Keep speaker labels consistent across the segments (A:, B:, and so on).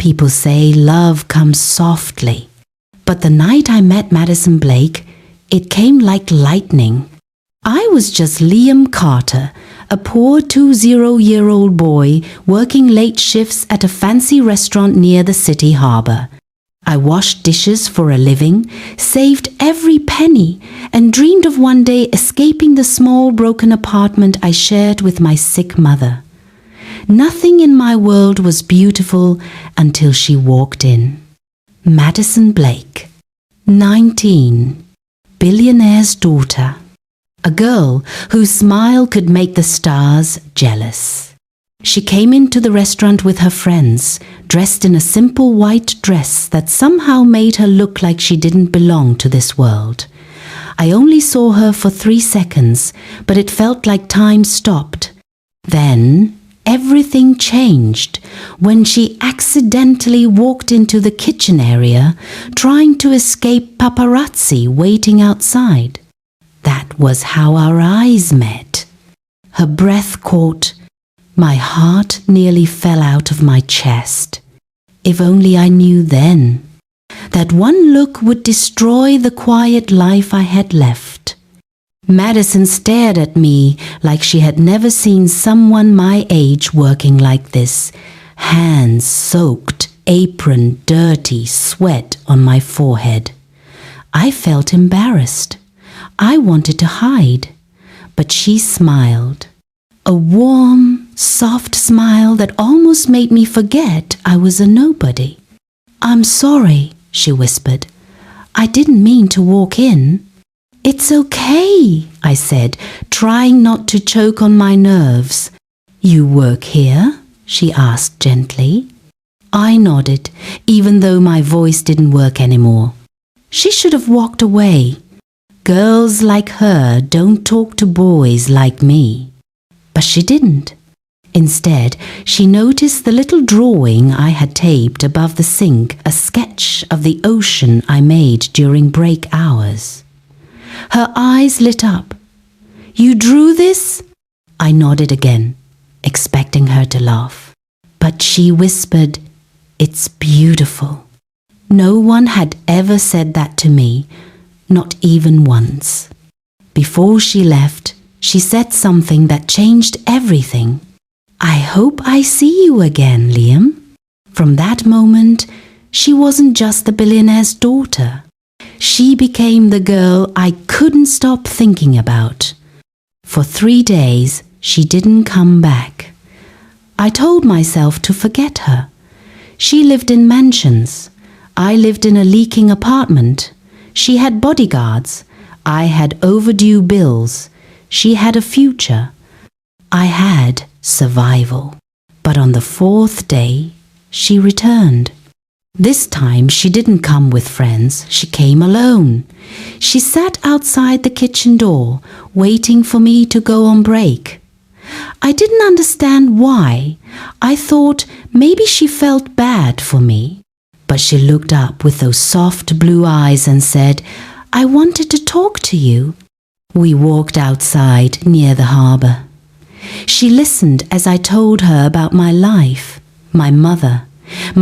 A: People say love comes softly, but the night I met Madison Blake, it came like lightning. I was just Liam Carter, a poor 20-year-old boy working late shifts at a fancy restaurant near the city harbour. I washed dishes for a living, saved every penny, and dreamed of one day escaping the small broken apartment I shared with my sick mother. Nothing in my world was beautiful until she walked in. Madison Blake, 19, billionaire's daughter. A girl whose smile could make the stars jealous. She came into the restaurant with her friends, dressed in a simple white dress that somehow made her look like she didn't belong to this world. I only saw her for 3 seconds, but it felt like time stopped. Then everything changed when she accidentally walked into the kitchen area, trying to escape paparazzi waiting outside. That was how our eyes met. Her breath caught. My heart nearly fell out of my chest. If only I knew then that one look would destroy the quiet life I had left. Madison stared at me like she had never seen someone my age working like this. Hands soaked, apron dirty, sweat on my forehead. I felt embarrassed. I wanted to hide, but she smiled. A warm, soft smile that almost made me forget I was a nobody. "I'm sorry," she whispered. "I didn't mean to walk in." "It's okay," I said, trying not to choke on my nerves. "You work here?" she asked gently. I nodded, even though my voice didn't work anymore. She should have walked away. Girls like her don't talk to boys like me. But she didn't. Instead, she noticed the little drawing I had taped above the sink, a sketch of the ocean I made during break hours. Her eyes lit up. "You drew this?" I nodded again, expecting her to laugh. But she whispered, "It's beautiful." No one had ever said that to me, not even once. Before she left, she said something that changed everything. "I hope I see you again, Liam." From that moment, she wasn't just the billionaire's daughter. She became the girl I couldn't stop thinking about. For 3 days, she didn't come back. I told myself to forget her. She lived in mansions. I lived in a leaking apartment. She had bodyguards. I had overdue bills. She had a future. I had survival. But on the 4th day, she returned. This time she didn't come with friends. She came alone. She sat outside the kitchen door, waiting for me to go on break. I didn't understand why. I thought maybe she felt bad for me. But she looked up with those soft blue eyes and said, "I wanted to talk to you." We walked outside near the harbour. She listened as I told her about my life, my mother,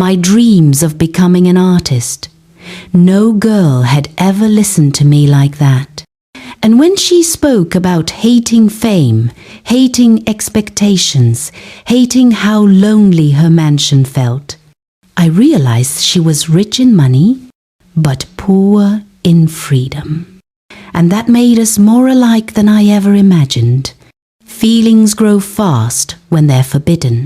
A: my dreams of becoming an artist. No girl had ever listened to me like that. And when she spoke about hating fame, hating expectations, hating how lonely her mansion felt, I realized she was rich in money, but poor in freedom. And that made us more alike than I ever imagined. Feelings grow fast when they're forbidden.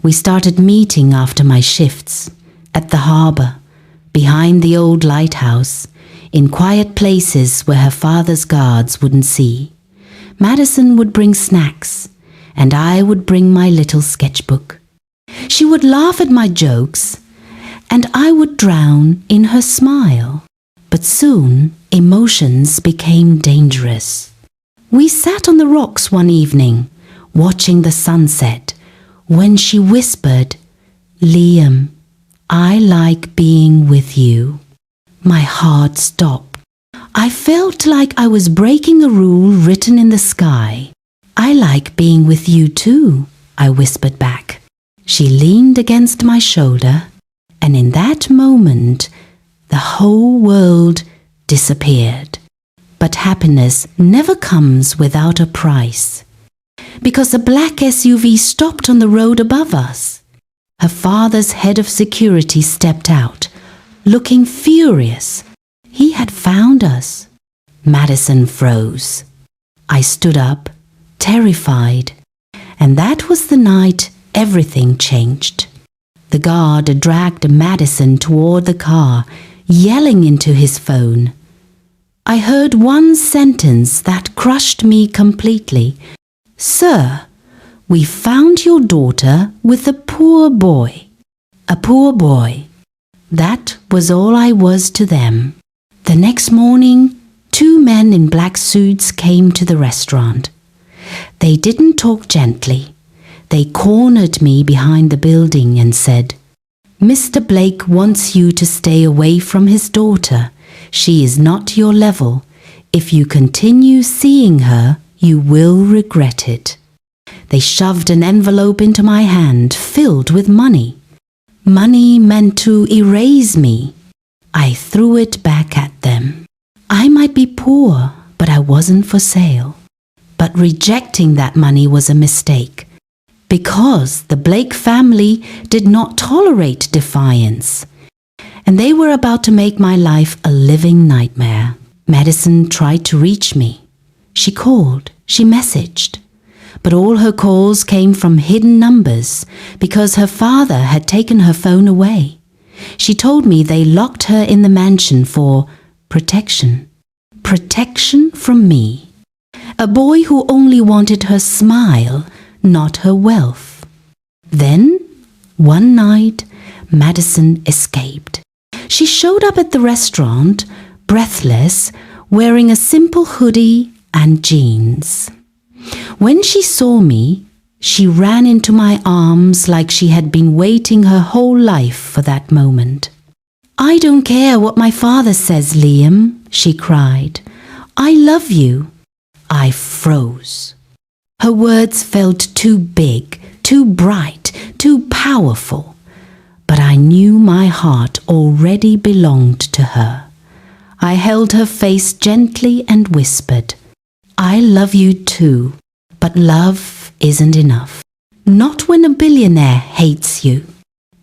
A: We started meeting after my shifts, at the harbour, behind the old lighthouse, in quiet places where her father's guards wouldn't see. Madison would bring snacks, and I would bring my little sketchbook. She would laugh at my jokes, and I would drown in her smile. But soon, emotions became dangerous. We sat on the rocks one evening, watching the sunset, when she whispered, "Liam, I like being with you." My heart stopped. I felt like I was breaking a rule written in the sky. "I like being with you too," I whispered back. She leaned against my shoulder And in that moment, the whole world disappeared. But happiness never comes without a price. Because a black SUV stopped on the road above us. Her father's head of security stepped out, looking furious. He had found us. Madison froze. I stood up, terrified. And that was the night everything changed. The guard dragged Madison toward the car, yelling into his phone. I heard one sentence that crushed me completely. Sir, we found your daughter with a poor boy. A poor boy. That was all I was to them. The next morning, 2 men in black suits came to the restaurant. They didn't talk gently. They cornered me behind the building and said, Mr. Blake wants you to stay away from his daughter. She is not your level. If you continue seeing her, you will regret it. They shoved an envelope into my hand filled with money. Money meant to erase me. I threw it back at them. I might be poor, but I wasn't for sale. But rejecting that money was a mistake, because the Blake family did not tolerate defiance, and they were about to make my life a living nightmare. Madison tried to reach me. She called, she messaged, but all her calls came from hidden numbers because her father had taken her phone away. She told me they locked her in the mansion for protection. Protection from me. A boy who only wanted her smile, not her wealth. Then, one night, Madison escaped. She showed up at the restaurant, breathless, wearing a simple hoodie and jeans. When she saw me, she ran into my arms like she had been waiting her whole life for that moment. I don't care what my father says, Liam, she cried. I love you. I froze. Her words felt too big, too bright, too powerful. But I knew my heart already belonged to her. I held her face gently and whispered, I love you too, but love isn't enough. Not when a billionaire hates you.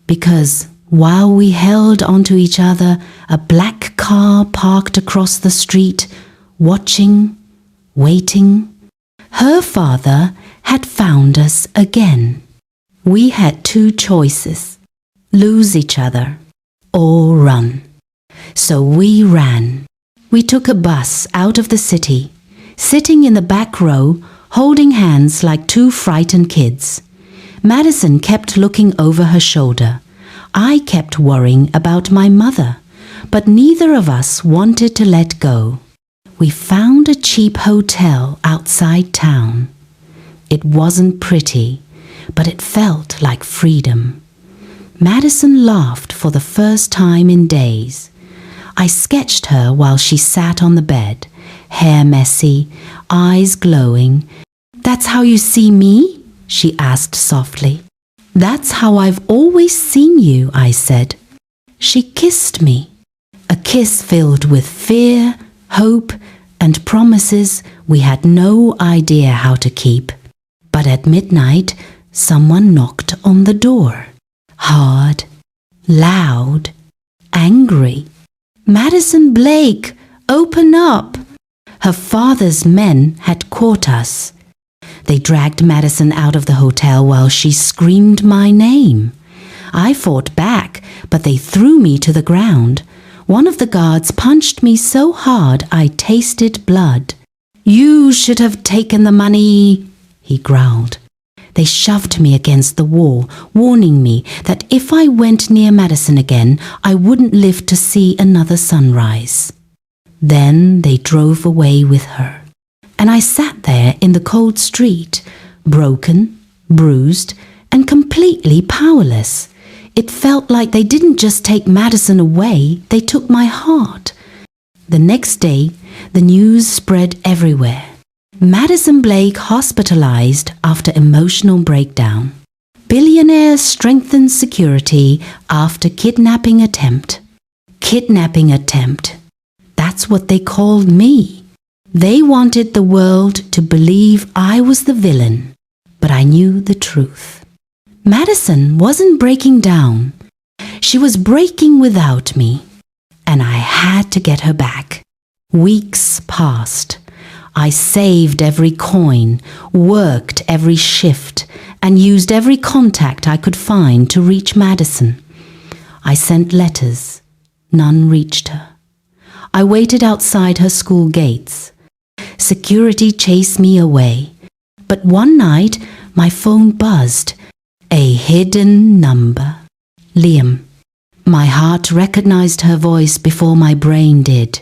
A: Because while we held onto each other, a black car parked across the street, watching, waiting. Her father had found us again. We had 2 choices, lose each other or run. So we ran. We took a bus out of the city, sitting in the back row, holding hands like 2 frightened kids. Madison kept looking over her shoulder. I kept worrying about my mother, but neither of us wanted to let go. We found a cheap hotel outside town. It wasn't pretty, but it felt like freedom. Madison laughed for the first time in days. I sketched her while she sat on the bed, hair messy, eyes glowing. That's how you see me? She asked softly. That's how I've always seen you, I said. She kissed me. A kiss filled with fear, hope, and promises we had no idea how to keep. But at midnight, someone knocked on the door. Hard, loud, angry. Madison Blake, open up! Her father's men had caught us. They dragged Madison out of the hotel while she screamed my name. I fought back, but they threw me to the ground. One of the guards punched me so hard I tasted blood. You should have taken the money, he growled. They shoved me against the wall, warning me that if I went near Madison again, I wouldn't live to see another sunrise. Then they drove away with her, and I sat there in the cold street, broken, bruised, and completely powerless. It felt like they didn't just take Madison away, they took my heart. The next day, the news spread everywhere. Madison Blake hospitalized after emotional breakdown. Billionaire strengthens security after kidnapping attempt. Kidnapping attempt. That's what they called me. They wanted the world to believe I was the villain, but I knew the truth. Madison wasn't breaking down. She was breaking without me, and I had to get her back. Weeks passed. I saved every coin, worked every shift, and used every contact I could find to reach Madison. I sent letters. None reached her. I waited outside her school gates. Security chased me away. But one night, my phone buzzed. A hidden number. Liam. My heart recognized her voice before my brain did.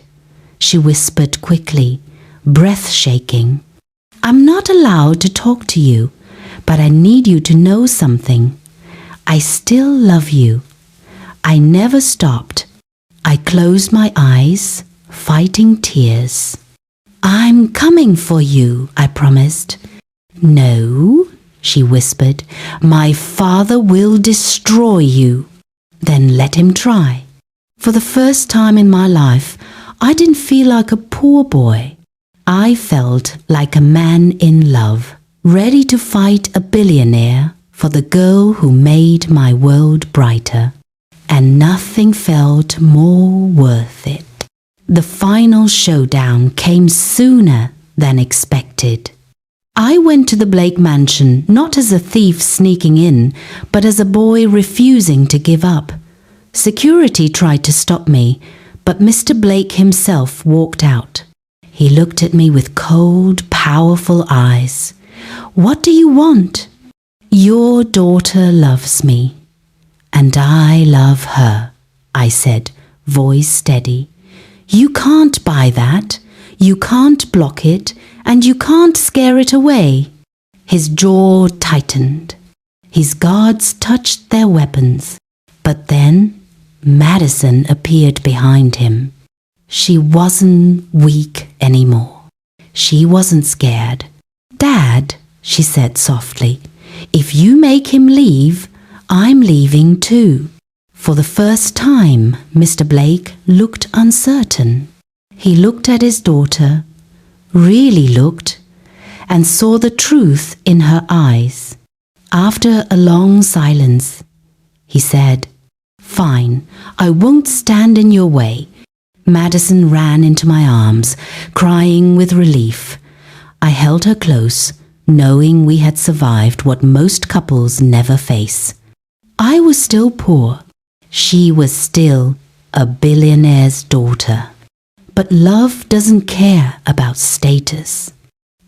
A: She whispered quickly, breath shaking. I'm not allowed to talk to you, but I need you to know something. I still love you. I never stopped. I closed my eyes, fighting tears. I'm coming for you, I promised. No, she whispered. My father will destroy you. Then let him try. For the first time in my life, I didn't feel like a poor boy. I felt like a man in love, ready to fight a billionaire for the girl who made my world brighter. And nothing felt more worth it. The final showdown came sooner than expected. I went to the Blake mansion not as a thief sneaking in, but as a boy refusing to give up. Security tried to stop me, but Mr. Blake himself walked out. He looked at me with cold, powerful eyes. What do you want? Your daughter loves me, and I love her, I said, voice steady. You can't buy that. You can't block it, and you can't scare it away. His jaw tightened. His guards touched their weapons. But then Madison appeared behind him. She wasn't weak anymore. She wasn't scared. Dad, she said softly, if you make him leave, I'm leaving too. For the first time, Mr. Blake looked uncertain. He looked at his daughter, really looked, and saw the truth in her eyes. After a long silence, he said, Fine, I won't stand in your way. Madison ran into my arms, crying with relief. I held her close, knowing we had survived what most couples never face. I was still poor. She was still a billionaire's daughter. But love doesn't care about status.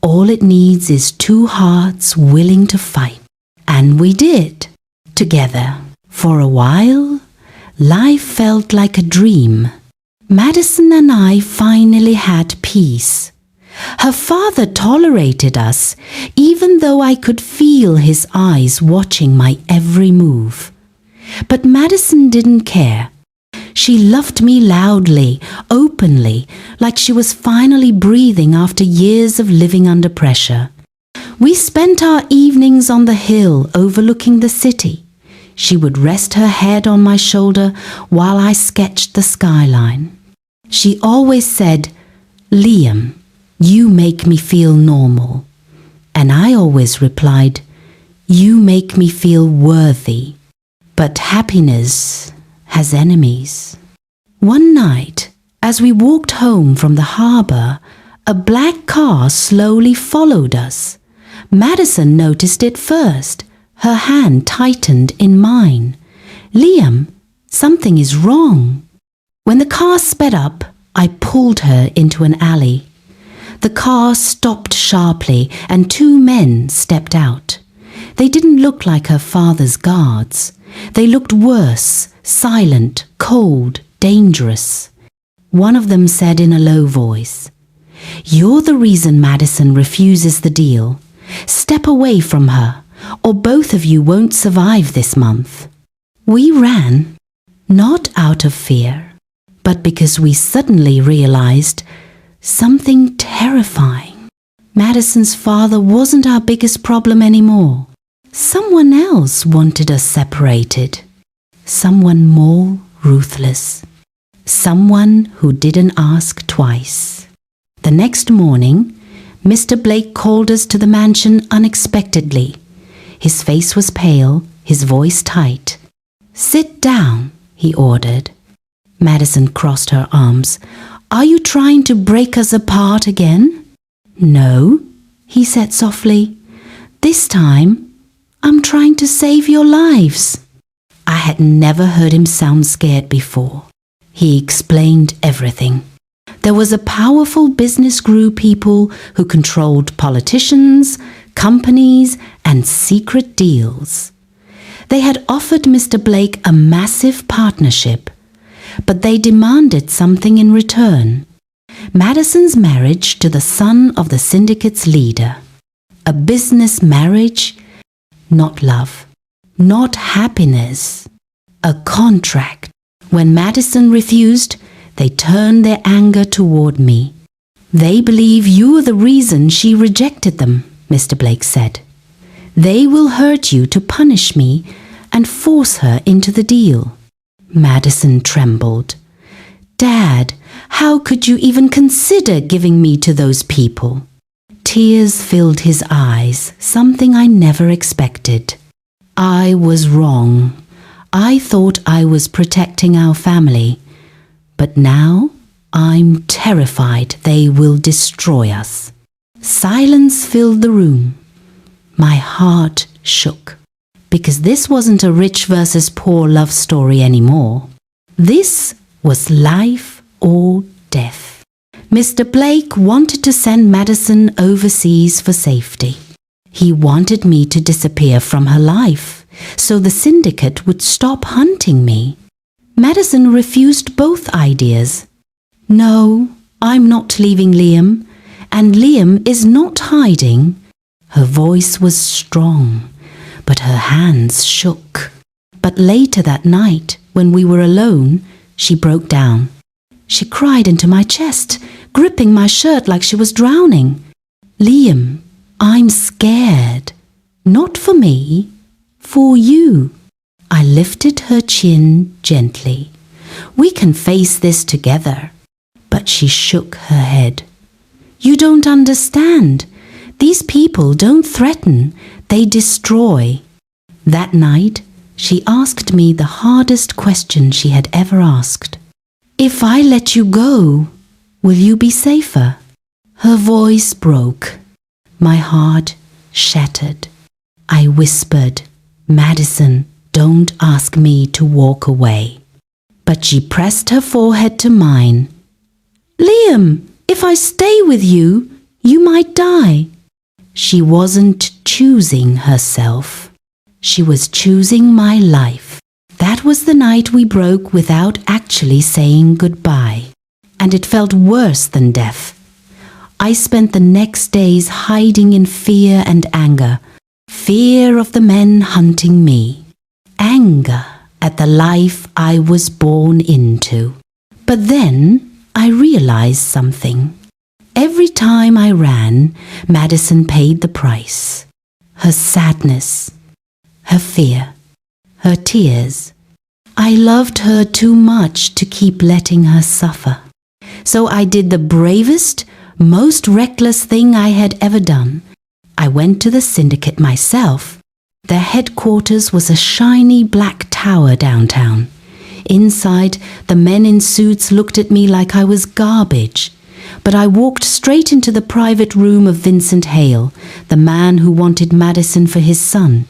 A: All it needs is two hearts willing to fight. And we did. Together. For a while, life felt like a dream. Madison and I finally had peace. Her father tolerated us, even though I could feel his eyes watching my every move. But Madison didn't care. She loved me loudly, openly, like she was finally breathing after years of living under pressure. We spent our evenings on the hill overlooking the city. She would rest her head on my shoulder while I sketched the skyline. She always said, Liam, you make me feel normal. And I always replied, you make me feel worthy. But happiness has enemies. One night, as we walked home from the harbour, a black car slowly followed us. Madison noticed it first. Her hand tightened in mine. Liam, something is wrong. When the car sped up, I pulled her into an alley. The car stopped sharply and two men stepped out. They didn't look like her father's guards. They looked worse, silent, cold, dangerous. One of them said in a low voice, You're the reason Madison refuses the deal. Step away from her, or both of you won't survive this month. We ran, not out of fear, but because we suddenly realized something terrifying. Madison's father wasn't our biggest problem anymore. Someone else wanted us separated. Someone more ruthless. Someone who didn't ask twice. The next morning, Mr. Blake called us to the mansion unexpectedly. His face was pale, his voice tight. "Sit down," he ordered. Madison crossed her arms. "Are you trying to break us apart again?" "No," he said softly. "This time, I'm trying to save your lives." I had never heard him sound scared before. He explained everything. There was a powerful business group, people who controlled politicians, companies, and secret deals. They had offered Mr. Blake a massive partnership, but they demanded something in return. Madison's marriage to the son of the syndicate's leader. A business marriage, not love, not happiness. A contract. When Madison refused, they turned their anger toward me. "They believe you are the reason she rejected them," Mr. Blake said. "They will hurt you to punish me and force her into the deal." Madison trembled. "Dad, how could you even consider giving me to those people?" Tears filled his eyes, something I never expected. I was wrong. I thought I was protecting our family. But now I'm terrified they will destroy us. Silence filled the room. My heart shook, because this wasn't a rich versus poor love story anymore. This was life or death. Mr. Blake wanted to send Madison overseas for safety. He wanted me to disappear from her life, so the syndicate would stop hunting me. Madison refused both ideas. "No, I'm not leaving Liam, and Liam is not hiding." Her voice was strong, but her hands shook. But later that night, when we were alone, she broke down. She cried into my chest, gripping my shirt like she was drowning. "Liam, I'm scared. Not for me, for you." I lifted her chin gently. "We can face this together." But she shook her head. "You don't understand. These people don't threaten, they destroy." That night, she asked me the hardest question she had ever asked. "If I let you go, will you be safer?" Her voice broke. My heart shattered. I whispered, "Madison, don't ask me to walk away." But she pressed her forehead to mine. "Liam, if I stay with you, you might die." She wasn't choosing herself. She was choosing my life. That was the night we broke without actually saying goodbye. And it felt worse than death. I spent the next days hiding in fear and anger. Fear of the men hunting me. Anger at the life I was born into. But then I realized something. Every time I ran, Madison paid the price. Her sadness, her fear, her tears. I loved her too much to keep letting her suffer. So I did the bravest, most reckless thing I had ever done. I went to the syndicate myself. Their headquarters was a shiny black tower downtown. Inside, the men in suits looked at me like I was garbage. But I walked straight into the private room of Vincent Hale, the man who wanted Madison for his son.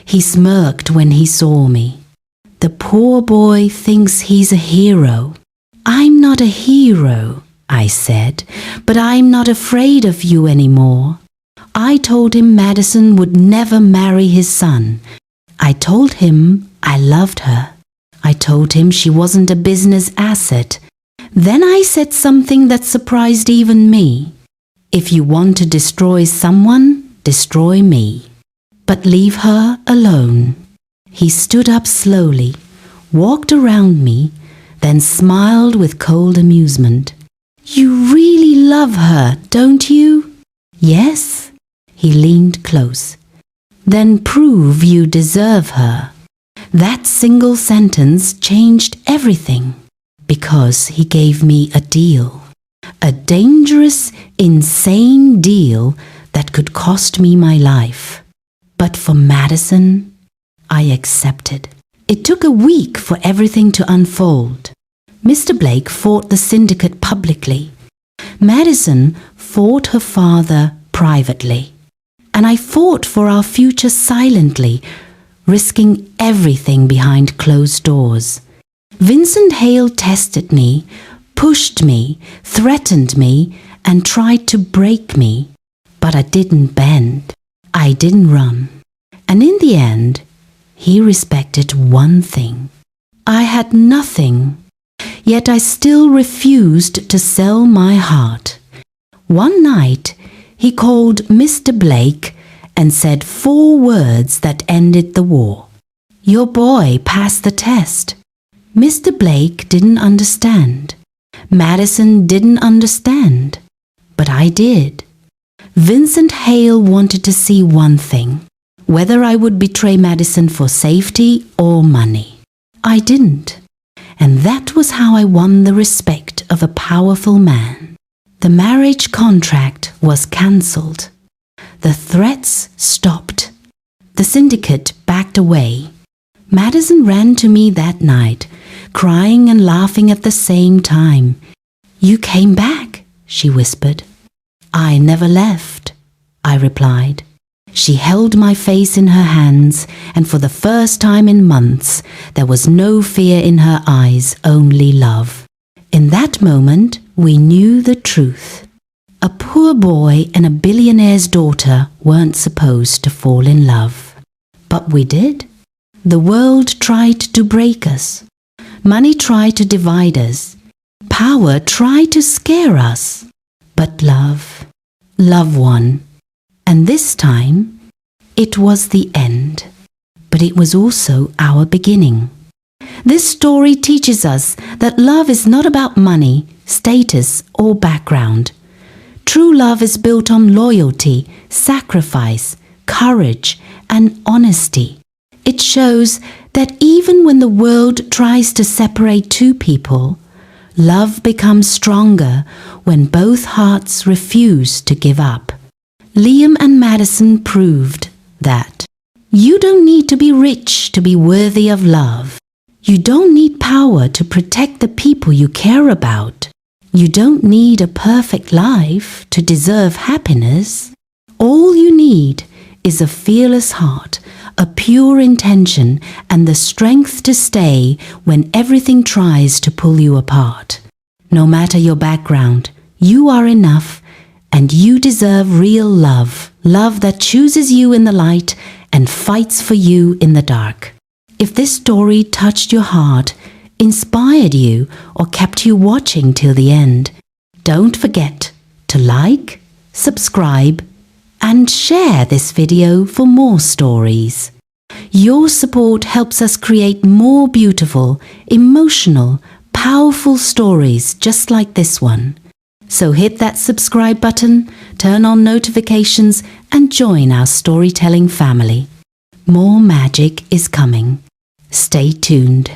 A: He smirked when he saw me. "The poor boy thinks he's a hero." "I'm not a hero," I said, "but I'm not afraid of you anymore." I told him Madison would never marry his son. I told him I loved her. I told him she wasn't a business asset. Then I said something that surprised even me. "If you want to destroy someone, destroy me. But leave her alone." He stood up slowly, walked around me, then smiled with cold amusement. "You really love her, don't you?" "Yes." He leaned close. then prove you deserve her. That single sentence changed everything because he gave me a deal. A dangerous, insane deal that could cost me my life. But for Madison, I accepted. It took a week for everything to unfold. Mr. Blake fought the syndicate publicly. Madison fought her father privately. And I fought for our future silently, risking everything behind closed doors. Vincent Hale tested me, pushed me, threatened me, and tried to break me. But I didn't bend. I didn't run. And in the end, he respected one thing. I had nothing, yet I still refused to sell my heart. One night, he called Mr. Blake and said 4 words that ended the war. Your boy passed the test. Mr. Blake didn't understand. Madison didn't understand. But I did. Vincent Hale wanted to see one thing, whether I would betray Madison for safety or money. I didn't. And that was how I won the respect of a powerful man. The marriage contract was cancelled. The threats stopped. The syndicate backed away. Madison ran to me that night, crying and laughing at the same time. You came back, she whispered. I never left, I replied. She held my face in her hands, and for the first time in months, there was no fear in her eyes, only love. In that moment, we knew the truth. A poor boy and a billionaire's daughter weren't supposed to fall in love. But we did. The world tried to break us. Money tried to divide us. Power tried to scare us. But love won. And this time, it was the end. But it was also our beginning. This story teaches us that love is not about money, status, or background. True love is built on loyalty, sacrifice, courage, and honesty. It shows that even when the world tries to separate two people, love becomes stronger when both hearts refuse to give up. Liam and Madison proved that you don't need to be rich to be worthy of love. You don't need power to protect the people you care about. You don't need a perfect life to deserve happiness. All you need is a fearless heart, a pure intention, and the strength to stay when everything tries to pull you apart. No matter your background, you are enough, and you deserve real love, love that chooses you in the light and fights for you in the dark. If this story touched your heart, inspired you, or kept you watching till the end, don't forget to like, subscribe, and share this video for more stories. Your support helps us create more beautiful, emotional, powerful stories just like this one. So hit that subscribe button, turn on notifications, and join our storytelling family. More magic is coming. Stay tuned.